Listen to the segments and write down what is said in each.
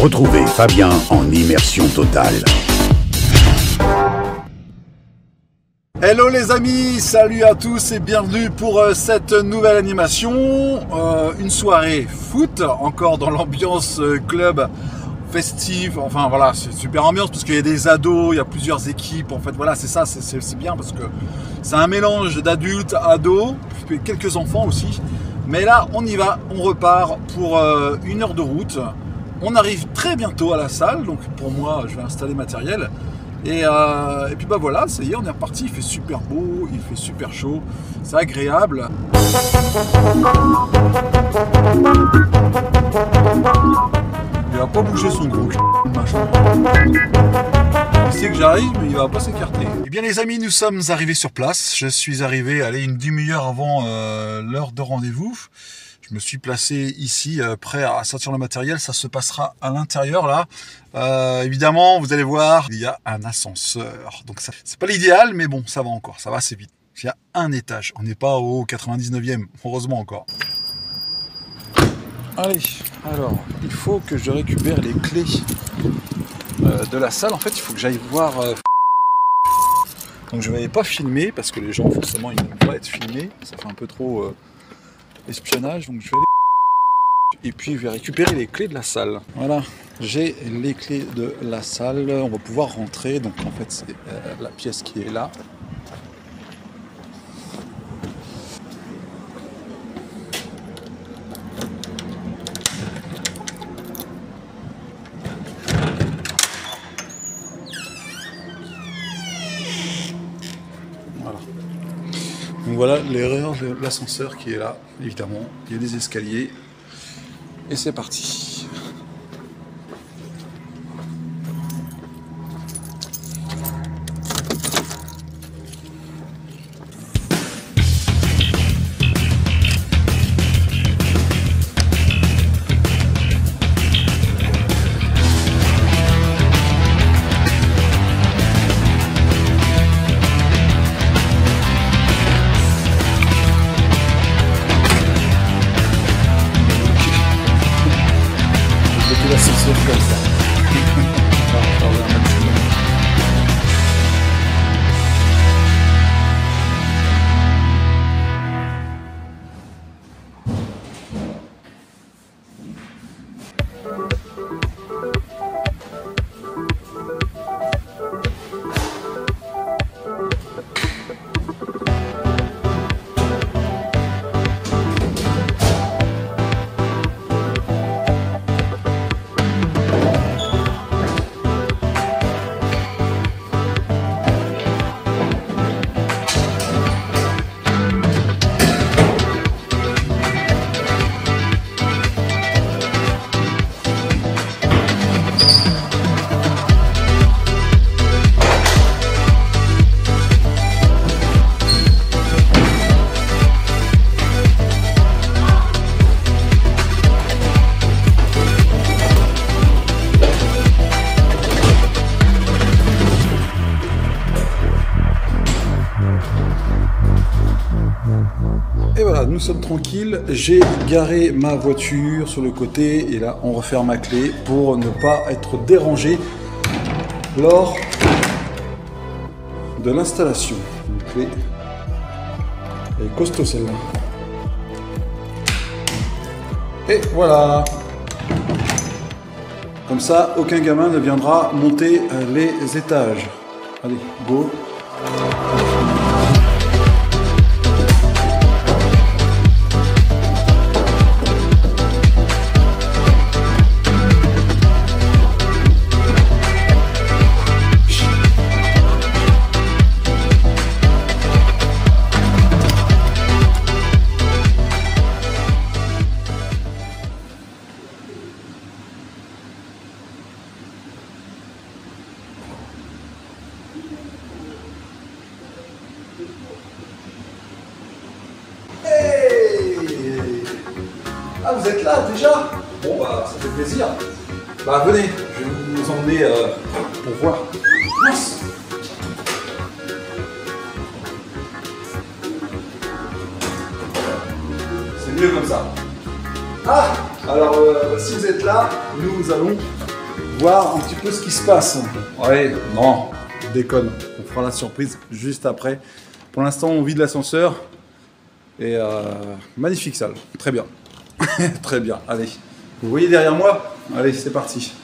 Retrouvez Fabien en immersion totale. Hello les amis, salut à tous et bienvenue pour cette nouvelle animation. Une soirée foot, encore dans l'ambiance club festive. Enfin voilà, c'est une super ambiance parce qu'il y a des ados, il y a plusieurs équipes. En fait voilà, c'est ça, c'est bien parce que c'est un mélange d'adultes, ados, quelques enfants aussi. Mais là, on y va, on repart pour 1 heure de route. On arrive très bientôt à la salle, donc pour moi, je vais installer matériel. Et puis bah voilà, ça y est, on est reparti. Il fait super beau, il fait super chaud, c'est agréable. Il va pas bouger son gros machin. Il sait que j'arrive, mais il va pas s'écarter. Eh bien les amis, nous sommes arrivés sur place. Je suis arrivé, allez, une demi-heure avant l'heure de rendez-vous. Je me suis placé ici, prêt à sortir le matériel. Ça se passera à l'intérieur là. Évidemment, vous allez voir, il y a un ascenseur. Donc ça, c'est pas l'idéal, mais bon, ça va encore, ça va assez vite. Il y a un étage. On n'est pas au 99e, heureusement encore. Allez, alors, il faut que je récupère les clés de la salle. En fait, il faut que j'aille voir. Donc je ne vais pas filmer parce que les gens, forcément, ils n'aiment pas être filmés. Ça fait un peu trop. Espionnage, donc je vais aller et puis je vais récupérer les clés de la salle. Voilà, j'ai les clés de la salle, on va pouvoir rentrer. Donc en fait c'est la pièce qui est là. Voilà. Donc voilà l'erreur de l'ascenseur qui est là, évidemment. Il y a des escaliers. Et c'est parti. L'ascenseur comme ça. On va faire un maximum. Et voilà, nous sommes tranquilles. J'ai garé ma voiture sur le côté et là on referme ma clé pour ne pas être dérangé lors de l'installation. Une clé, elle est costaud celle-là. Et voilà. Comme ça, aucun gamin ne viendra monter les étages. Allez, go. Ah, vous êtes là déjà? Bon, bah, ça fait plaisir. Bah, venez, je vais vous emmener pour voir. Mince. C'est mieux comme ça. Ah, alors, si vous êtes là, nous allons voir un petit peu ce qui se passe. Ouais, non, je déconne. On fera la surprise juste après. Pour l'instant, on vide l'ascenseur. Et magnifique salle, très bien. Très bien, allez. Vous voyez derrière moi? Allez, c'est parti.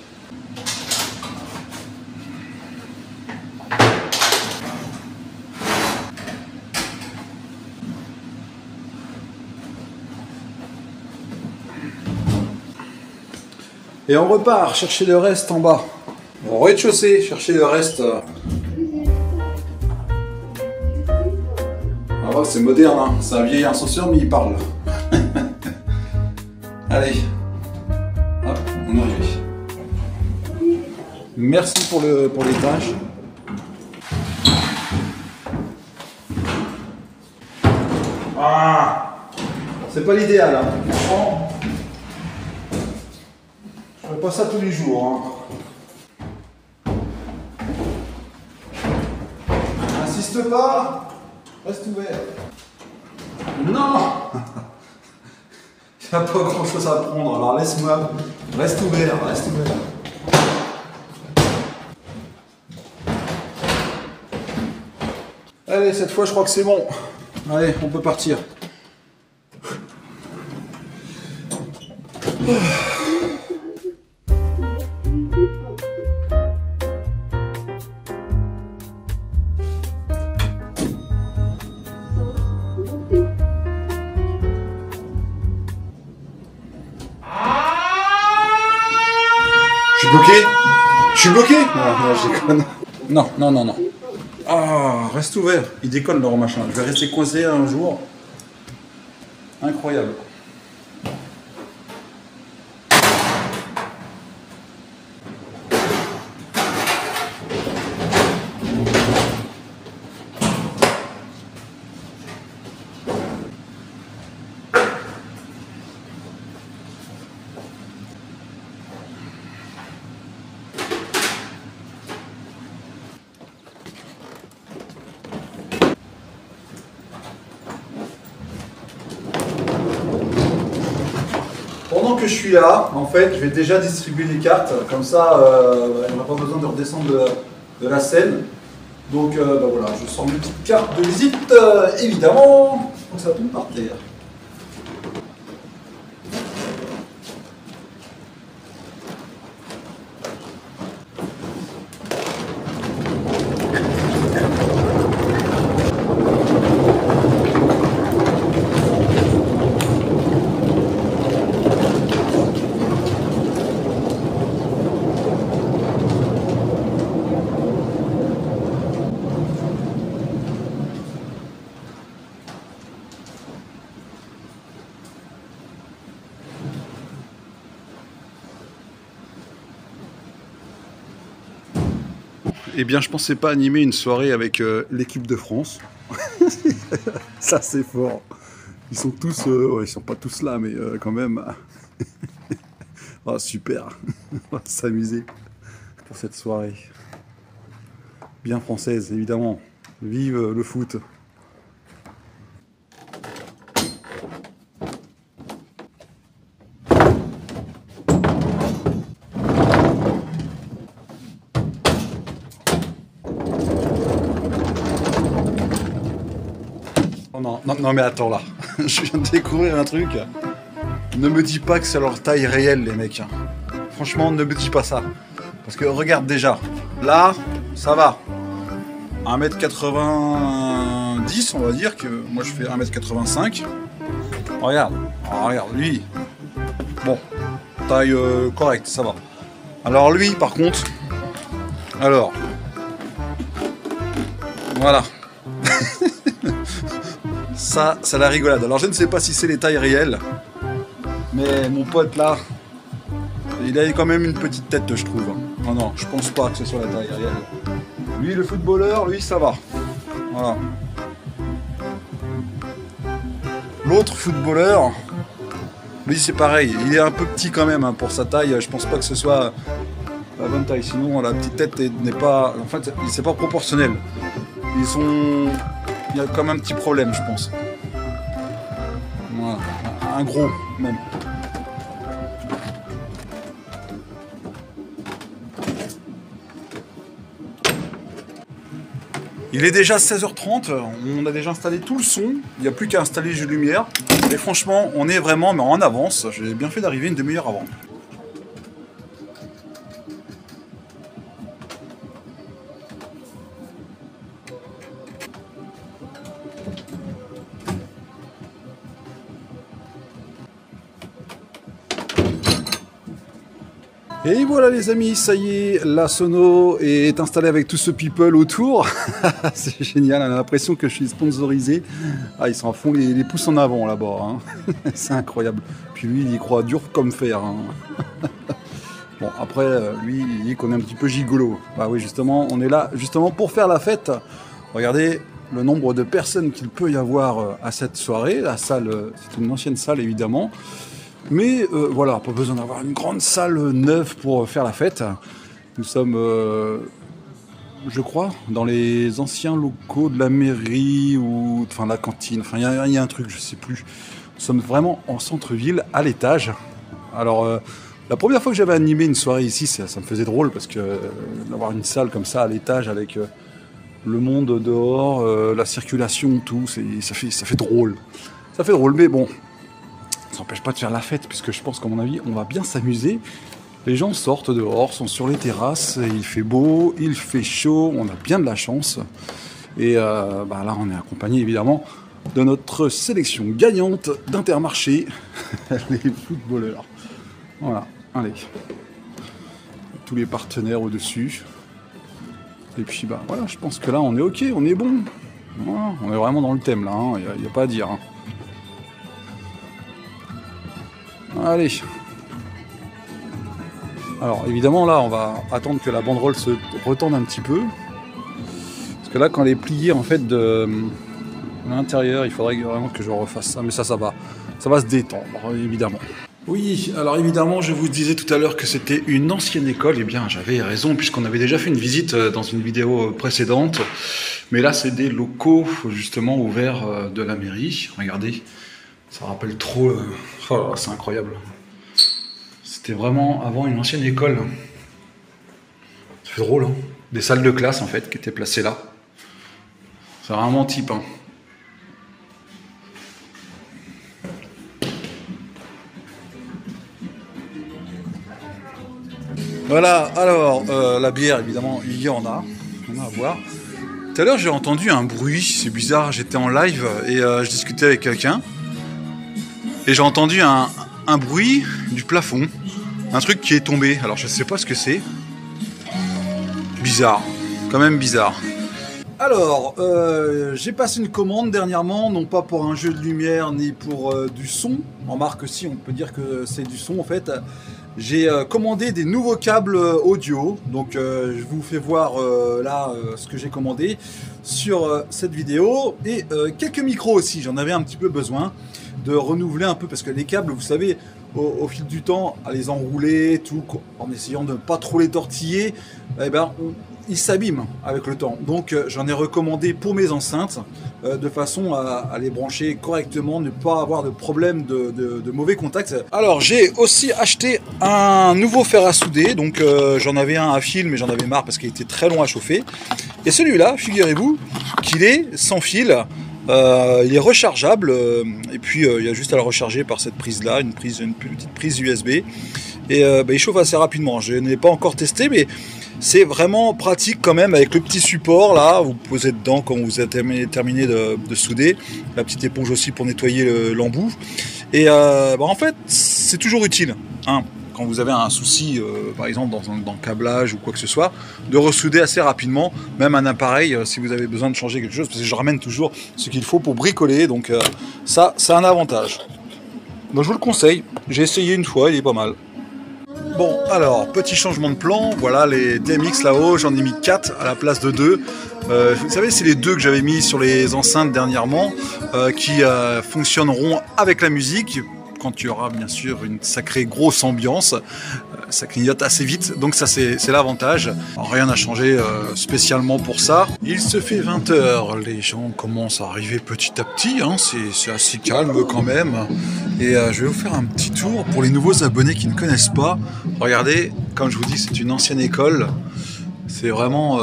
Et on repart chercher le reste en bas. Au rez-de-chaussée, chercher le reste. Ah ouais, c'est moderne, hein. C'est un vieil ascenseur, mais il parle. Allez. Hop, on est arrivé. Merci pour les tâches. Ah, c'est pas l'idéal, hein. Franchement, je ferai pas ça tous les jours, hein. Insiste pas. Reste ouvert. Non. Il n'y a pas grand chose à prendre, alors laisse-moi. Reste ouvert, reste ouvert. Allez, cette fois je crois que c'est bon. Allez, on peut partir. Je suis bloqué? Je suis bloqué? Non, je déconne. Non, non, non, non. Ah, reste ouvert. Il déconne leur machin. Je vais rester coincé un jour. Incroyable. Pendant que je suis là, en fait, je vais déjà distribuer les cartes. Comme ça, il n'y aura pas besoin de redescendre de la scène. Donc, bah voilà, je sors mes petites cartes de visite, évidemment. Donc, ça tombe par terre. Eh bien, je pensais pas animer une soirée avec l'équipe de France. Ça, c'est fort. Ils sont tous... ouais, ils sont pas tous là, mais quand même... Oh, super. On va s'amuser pour cette soirée. Bien française, évidemment. Vive le foot. Non, non, non, mais attends là, je viens de découvrir un truc. Ne me dis pas que c'est leur taille réelle, les mecs. Franchement, ne me dis pas ça. Parce que regarde déjà, là, ça va. 1m90, on va dire que moi je fais 1m85. Regarde, regarde, lui. Bon, taille correcte, ça va. Alors lui, par contre, alors, voilà. Ça, c'est la rigolade. Alors je ne sais pas si c'est les tailles réelles, mais mon pote là, il a quand même une petite tête, je trouve. Non, non, je pense pas que ce soit la taille réelle. Lui, le footballeur, lui, ça va. Voilà. L'autre footballeur, Lui c'est pareil, il est un peu petit quand même hein, pour sa taille, je pense pas que ce soit la bonne taille, sinon la petite tête n'est pas... En fait, c'est pas proportionnel. Il y a quand même un petit problème, je pense. Voilà, un gros même. Il est déjà 16h30, on a déjà installé tout le son, il n'y a plus qu'à installer le jeu de lumière. Et franchement, on est vraiment en avance, j'ai bien fait d'arriver une demi-heure avant. Et voilà les amis, ça y est, la sono est installée avec tout ce people autour. C'est génial, on a l'impression que je suis sponsorisé. Ah, ils s'en font les pouces en avant là-bas. Hein. C'est incroyable. Puis lui, il y croit dur comme fer. Hein. Bon, après, lui, il dit qu'on est un petit peu gigolo. Bah oui, justement, on est là justement pour faire la fête. Regardez le nombre de personnes qu'il peut y avoir à cette soirée. La salle, c'est une ancienne salle évidemment. Mais voilà, pas besoin d'avoir une grande salle neuve pour faire la fête. Nous sommes, je crois, dans les anciens locaux de la mairie ou enfin la cantine. Enfin, il y a un truc, je sais plus. Nous sommes vraiment en centre-ville, à l'étage. Alors, la première fois que j'avais animé une soirée ici, ça me faisait drôle parce que d'avoir une salle comme ça à l'étage avec le monde dehors, la circulation, tout, ça fait drôle. Ça fait drôle, mais bon. Ça n'empêche pas de faire la fête, puisque je pense qu'à mon avis, on va bien s'amuser. Les gens sortent dehors, sont sur les terrasses, il fait beau, il fait chaud, on a bien de la chance. Et là, on est accompagné évidemment de notre sélection gagnante d'Intermarché, les footballeurs. Voilà, allez. Tous les partenaires au-dessus. Et puis, voilà, je pense que là, on est ok, on est bon. Voilà, on est vraiment dans le thème, là, il n'y a pas à dire. Hein. Allez. Alors évidemment là on va attendre que la banderole se retende un petit peu. Parce que là quand elle est pliée en fait de l'intérieur, il faudrait vraiment que je refasse ça. Mais ça va. Ça va se détendre évidemment. Oui, alors évidemment je vous disais tout à l'heure que c'était une ancienne école. Eh bien j'avais raison puisqu'on avait déjà fait une visite dans une vidéo précédente. Mais là c'est des locaux justement ouverts de la mairie. Regardez, ça rappelle trop... Oh, c'est incroyable. C'était vraiment avant une ancienne école. C'est drôle, hein. Des salles de classe en fait qui étaient placées là. C'est vraiment type. Hein. Voilà, alors la bière évidemment il y en a à boire. Tout à l'heure j'ai entendu un bruit, c'est bizarre, j'étais en live et je discutais avec quelqu'un. Et j'ai entendu un bruit du plafond, un truc qui est tombé. Alors je sais pas ce que c'est. Bizarre, quand même bizarre. Alors, j'ai passé une commande dernièrement, non pas pour un jeu de lumière ni pour du son. En marque aussi, on peut dire que c'est du son en fait. J'ai commandé des nouveaux câbles audio. Donc je vous fais voir là ce que j'ai commandé sur cette vidéo. Et quelques micros aussi, j'en avais un petit peu besoin de renouveler un peu parce que les câbles, vous savez, au fil du temps, à les enrouler, tout, en essayant de ne pas trop les tortiller, eh ben, ils s'abîment avec le temps. Donc j'en ai recommandé pour mes enceintes de façon à les brancher correctement, ne pas avoir de problème de mauvais contacts. Alors j'ai aussi acheté un nouveau fer à souder, donc j'en avais un à fil mais j'en avais marre parce qu'il était très long à chauffer. Et celui-là, figurez-vous qu'il est sans fil. Il est rechargeable et puis il y a juste à le recharger par cette prise là, une petite prise USB et il chauffe assez rapidement. Je ne l'ai pas encore testé mais c'est vraiment pratique quand même avec le petit support là, vous posez dedans quand vous avez terminé de souder, la petite éponge aussi pour nettoyer l'embout et en fait c'est toujours utile hein. Quand vous avez un souci, par exemple dans le câblage ou quoi que ce soit, de ressouder assez rapidement, même un appareil, si vous avez besoin de changer quelque chose, parce que je ramène toujours ce qu'il faut pour bricoler, donc ça, c'est un avantage. Donc je vous le conseille, j'ai essayé une fois, il est pas mal. Bon, alors, petit changement de plan, voilà les DMX là-haut, j'en ai mis 4 à la place de 2. Vous savez, c'est les 2 que j'avais mis sur les enceintes dernièrement, qui fonctionneront avec la musique, quand il y aura bien sûr une sacrée grosse ambiance. Ça clignote assez vite, donc ça c'est l'avantage. Rien n'a changé spécialement pour ça. Il se fait 20 h, les gens commencent à arriver petit à petit, hein. C'est assez calme quand même. Et je vais vous faire un petit tour pour les nouveaux abonnés qui ne connaissent pas. Regardez, comme je vous dis, c'est une ancienne école. C'est vraiment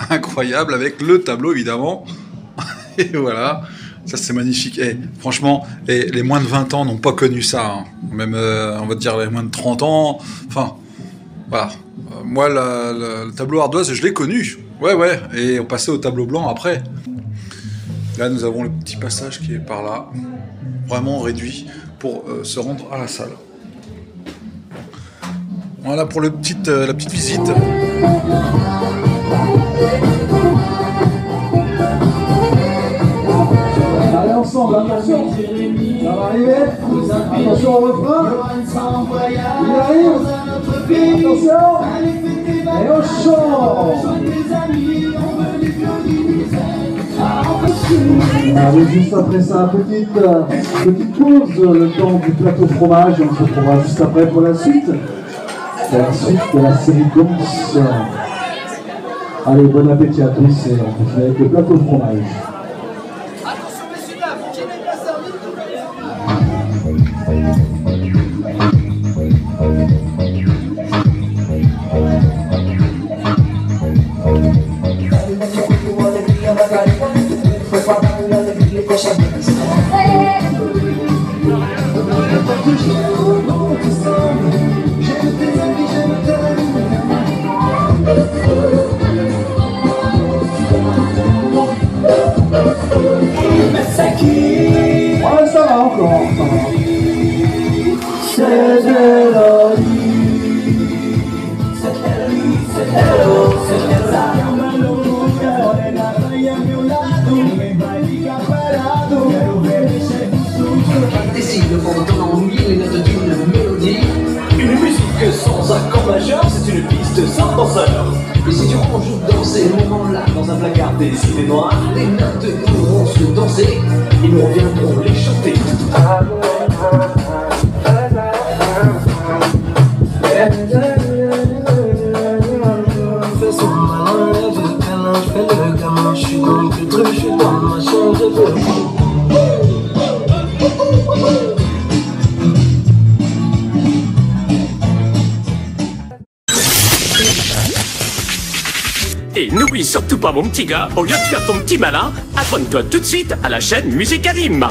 incroyable avec le tableau évidemment. Et voilà. Ça c'est magnifique. Et franchement, les moins de 20 ans n'ont pas connu ça. Hein. Même, on va dire les moins de 30 ans. Enfin, voilà. Moi, le tableau ardoise, je l'ai connu. Ouais. Et on passait au tableau blanc après. Là, nous avons le petit passage qui est par là. Vraiment réduit pour se rendre à la salle. Voilà pour la petite visite. Allez ensemble, attention, ça va arriver, attention au refrain, il arrive, attention, et on chante. Allez, juste après ça, petite pause, le temps du plateau fromage, on se retrouvera juste après pour la suite. C'est la suite de la série Gomps. Allez, bon appétit à tous et on continue avec le plateau de fromage. Ouais, ça va encore. C'est de la vie. Décide pendant mille notes d'une mélodie. Une musique sans accord majeur, c'est une piste sans danseur. Et si tu ranges dans ces moments-là, dans un placard dessiné noir, les notes pourront se danser, et nous reviendrons les chanter. Fais son malin, lève le câlin, je fais le gamin, je suis dans le truc, je suis dans ma chambre, je veux. Et n'oublie surtout pas mon petit gars, au lieu de faire ton petit malin, abonne-toi tout de suite à la chaîne Musicalim.